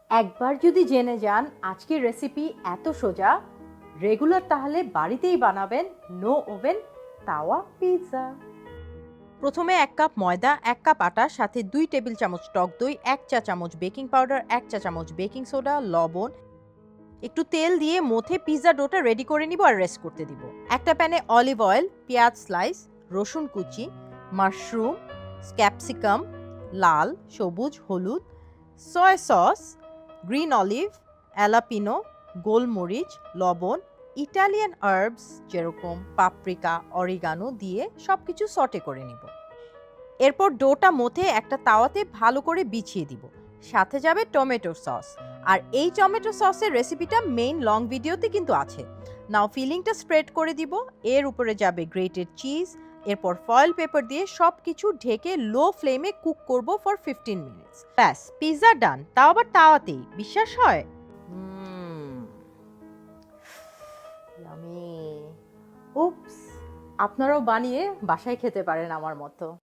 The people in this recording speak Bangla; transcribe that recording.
একবার যদি জেনে যান আজকের রেসিপি এত সোজা, রেগুলার তাহলে বাড়িতেই বানাবেন নো ওভেন তাওয়া পিৎজা। প্রথমে 1 কাপ ময়দা, 1 কাপ আটা, সাথে 2 টেবিল চামচ টক দই, 1 চা চামচ বেকিং পাউডার, 1 চা চামচ বেকিং সোডা, লবণ, একটু তেল দিয়ে মথে পিৎজা ডোটা রেডি করে নিব আর রেস্ট করতে দিব। একটা প্যানে অলিভ অয়েল, পেঁয়াজ স্লাইস, রসুন কুচি, মাশরুম, ক্যাপসিকাম, লাল, সবুজ, হলুদ, সয়া সস, গ্রিন অলিভ, অ্যালাপিনো, গোলমরিচ, লবণ, ইটালিয়ান হার্বস যেরকম পাপরিকা, অরিগানো দিয়ে সবকিছু সটে করে নিব। এরপর ডোটা মথে একটা তাওয়াতে ভালো করে বিছিয়ে দিব। সাথে যাবে টমেটো সস। আর এই টমেটো সসের রেসিপিটা মেইন লং ভিডিওতে কিন্তু আছে। নাও ফিলিংটা স্প্রেড করে দিব। এর উপরে যাবে গ্রেটেড চিজ। এরপর ফয়েল পেপার দিয়ে সবকিছু ঢেকে লো ফ্লেমে কুক করব ফর 15 মিনিটস। ব্যাস, পিৎজা ডান, তাও আবার তাওয়াতেই। বিশ্বাস হয়? ইয়ামি। উপস, আপনারাও বানিয়ে বাসায় খেতে পারেন আমার মতো।